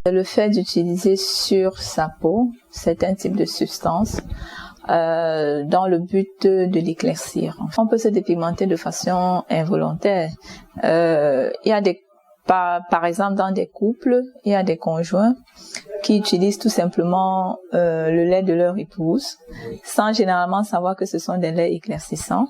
Le fait d'utiliser sur sa peau certains types de substances dans le but de l'éclaircir. On peut se dépigmenter de façon involontaire. Il y a par exemple dans des couples, il y a des conjoints qui utilisent tout simplement le lait de leur épouse sans généralement savoir que ce sont des laits éclaircissants.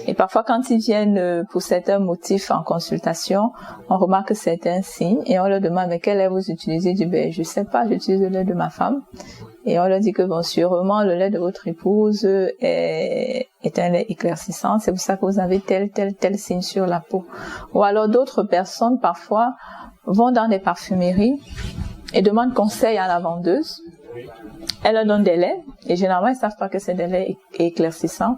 Et parfois quand ils viennent pour certains motifs en consultation, on remarque certains signes et on leur demande mais quel lait vous utilisez? Ils disent je sais pas, j'utilise le lait de ma femme. Et on leur dit que bon, sûrement le lait de votre épouse est un lait éclaircissant, c'est pour ça que vous avez tel signe sur la peau. Ou alors d'autres personnes parfois vont dans des parfumeries et demandent conseil à la vendeuse. Elle leur donne des laits et généralement ils savent pas que c'est des laits éclaircissants.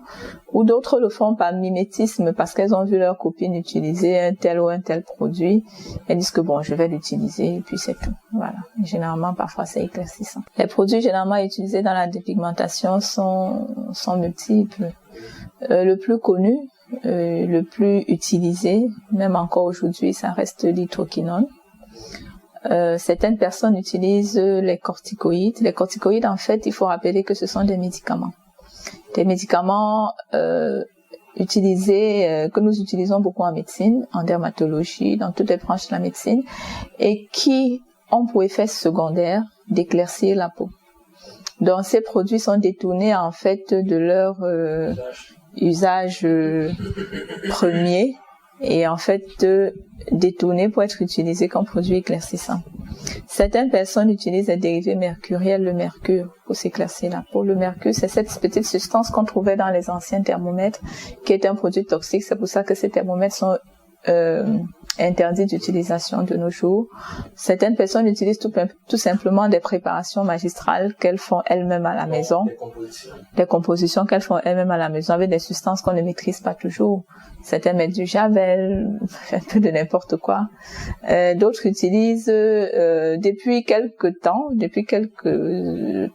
Ou d'autres le font par mimétisme parce qu'elles ont vu leur copine utiliser un tel ou un tel produit. Elles disent que bon, je vais l'utiliser et puis c'est tout. Voilà. Et généralement parfois c'est éclaircissant. Les produits généralement utilisés dans la dépigmentation sont multiples. Le plus connu, le plus utilisé, même encore aujourd'hui, ça reste l'hydroquinone. Certaines personnes utilisent les corticoïdes. Les corticoïdes, en fait, il faut rappeler que ce sont des médicaments. Des médicaments que nous utilisons beaucoup en médecine, en dermatologie, dans toutes les branches de la médecine, et qui ont pour effet secondaire d'éclaircir la peau. Donc, ces produits sont détournés, en fait, de leur usage premier, et en fait détournés pour être utilisés comme produits éclaircissants. Certaines personnes utilisent des dérivés mercuriels, le mercure, pour s'éclaircir la peau. Le mercure, c'est cette petite substance qu'on trouvait dans les anciens thermomètres, qui est un produit toxique. C'est pour ça que ces thermomètres sont interdits d'utilisation de nos jours. Certaines personnes utilisent tout simplement des préparations magistrales qu'elles font elles-mêmes à la maison. Des compositions qu'elles font elles-mêmes à la maison avec des substances qu'on ne maîtrise pas toujours. Certains mettent du javel, un peu de n'importe quoi. D'autres utilisent depuis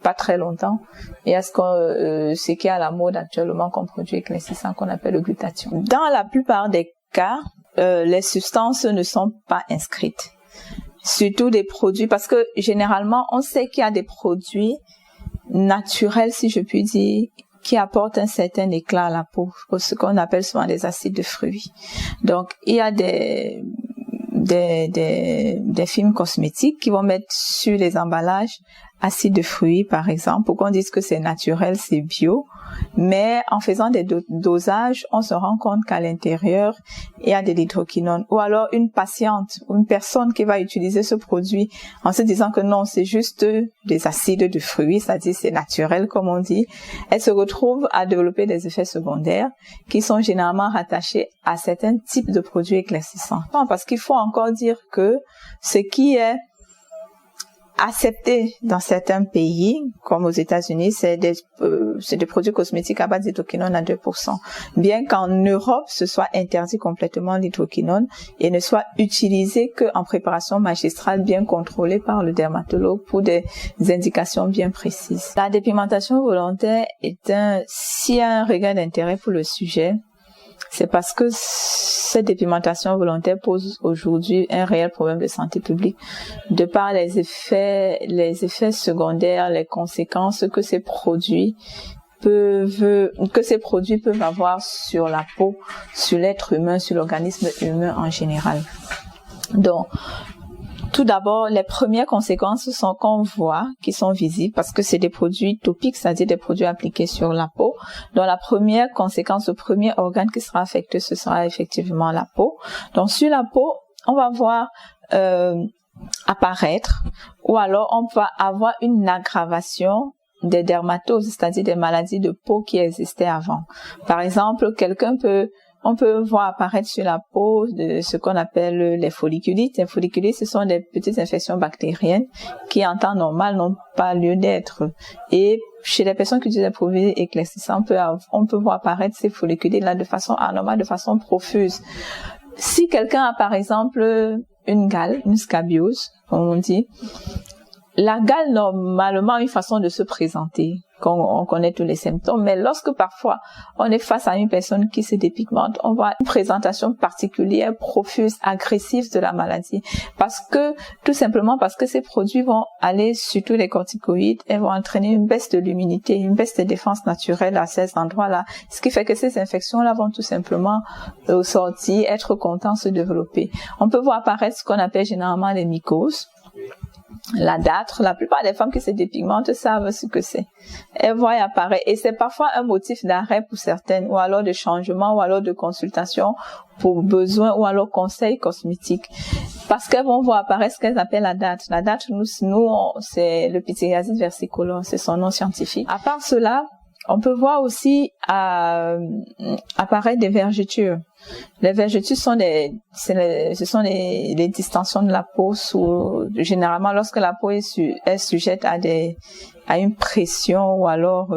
pas très longtemps, il y a ce qui est à la mode actuellement comme produit éclaircissant qu'on appelle le glutathion. Dans la plupart des cas, les substances ne sont pas inscrites. Surtout des produits, parce que généralement, on sait qu'il y a des produits naturels, si je puis dire, qui apportent un certain éclat à la peau, ce qu'on appelle souvent des acides de fruits. Donc, il y a des films cosmétiques qui vont mettre sur les emballages acides de fruits, par exemple, pour qu'on dise que c'est naturel, c'est bio. Mais en faisant des dosages, on se rend compte qu'à l'intérieur, il y a de l'hydroquinone. Ou alors une patiente ou une personne qui va utiliser ce produit en se disant que non, c'est juste des acides de fruits, c'est-à-dire c'est naturel comme on dit, elle se retrouve à développer des effets secondaires qui sont généralement rattachés à certains types de produits éclaircissants. Parce qu'il faut encore dire que ce qui est accepté dans certains pays, comme aux États-Unis, c'est des produits cosmétiques à base d'hydroquinone à 2%. Bien qu'en Europe, ce soit interdit complètement l'hydroquinone et ne soit utilisé qu'en préparation magistrale bien contrôlée par le dermatologue pour des indications bien précises. La dépigmentation volontaire s'il y a un regain d'intérêt pour le sujet, c'est parce que cette dépigmentation volontaire pose aujourd'hui un réel problème de santé publique de par les effets secondaires, les conséquences que ces produits peuvent avoir sur la peau, sur l'être humain, sur l'organisme humain en général. Donc, tout d'abord, les premières conséquences sont qu'on voit, qui sont visibles, parce que c'est des produits topiques, c'est-à-dire des produits appliqués sur la peau. Donc, la première conséquence, le premier organe qui sera affecté, ce sera effectivement la peau. Donc, sur la peau, on va voir apparaître, ou alors on va avoir une aggravation des dermatoses, c'est-à-dire des maladies de peau qui existaient avant. Par exemple, on peut voir apparaître sur la peau de ce qu'on appelle les folliculites. Les folliculites, ce sont des petites infections bactériennes qui, en temps normal, n'ont pas lieu d'être. Et chez les personnes qui utilisent des produits éclaircissants, on peut voir apparaître ces folliculites-là de façon anormale, de façon profuse. Si quelqu'un a, par exemple, une gale, une scabiose, comme on dit, La gale, normalement, a une façon de se présenter, on connaît tous les symptômes, mais lorsque parfois on est face à une personne qui se dépigmente, on voit une présentation particulière, profuse, agressive de la maladie. Tout simplement parce que ces produits vont aller, surtout les corticoïdes, et vont entraîner une baisse de l'immunité, une baisse de défense naturelle à ces endroits-là, ce qui fait que ces infections-là vont tout simplement sortir, être contents, se développer. On peut voir apparaître ce qu'on appelle généralement les mycoses. La dâtre, la plupart des femmes qui se dépigmentent savent ce que c'est. Elles voient apparaître, et c'est parfois un motif d'arrêt pour certaines, ou alors de changement, ou alors de consultation pour besoin, ou alors conseil cosmétique. Parce qu'elles vont voir apparaître ce qu'elles appellent la dâtre. La dâtre, nous, c'est le pityriasis versicolor, c'est son nom scientifique. À part cela, on peut voir aussi apparaître des vergetures. Les vergetures sont les distensions de la peau généralement lorsque la peau est sujette à une pression ou alors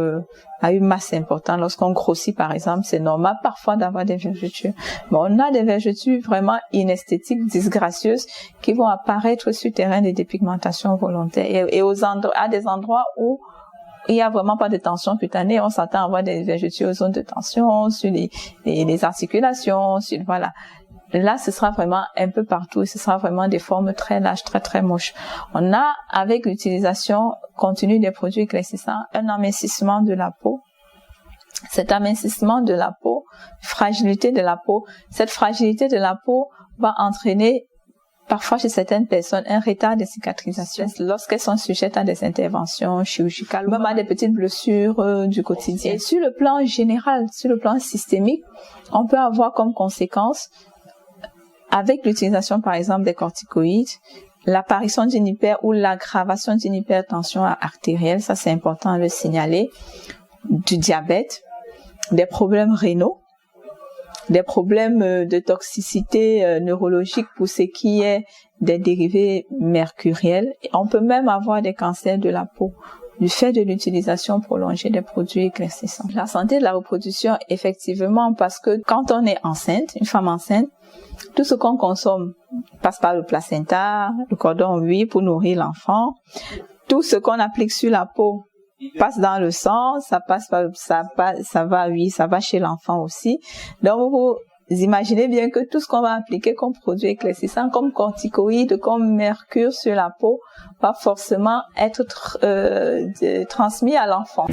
à une masse importante. Lorsqu'on grossit par exemple, c'est normal parfois d'avoir des vergetures. Mais on a des vergetures vraiment inesthétiques, disgracieuses, qui vont apparaître sur le terrain des dépigmentations volontaires et à des endroits où il y a vraiment pas de tension cutanée, on s'attend à avoir des vergetures aux zones de tension, sur les articulations, voilà. Là, ce sera vraiment un peu partout et ce sera vraiment des formes très larges, très très moches. On a, avec l'utilisation continue des produits éclaircissants, un amincissement de la peau. Cet amincissement de la peau, fragilité de la peau, cette fragilité de la peau va entraîner parfois chez certaines personnes un retard de cicatrisation lorsqu'elles sont sujettes à des interventions chirurgicales ou même à des petites blessures du quotidien. Et sur le plan général, sur le plan systémique, on peut avoir comme conséquence, avec l'utilisation par exemple des corticoïdes, l'apparition d'une ou l'aggravation d'une hypertension artérielle, ça c'est important à le signaler, du diabète, des problèmes rénaux, des problèmes de toxicité neurologique pour ce qui est des dérivés mercuriels. Et on peut même avoir des cancers de la peau du fait de l'utilisation prolongée des produits éclaircissants. La santé de la reproduction, effectivement, parce que quand on est enceinte, une femme enceinte, tout ce qu'on consomme passe par le placenta, le cordon ombilical pour nourrir l'enfant. Tout ce qu'on applique sur la peau passe dans le sang, ça va chez l'enfant aussi. Donc vous imaginez bien que tout ce qu'on va appliquer comme produit éclaircissant, comme corticoïdes, comme mercure sur la peau, va forcément être transmis à l'enfant.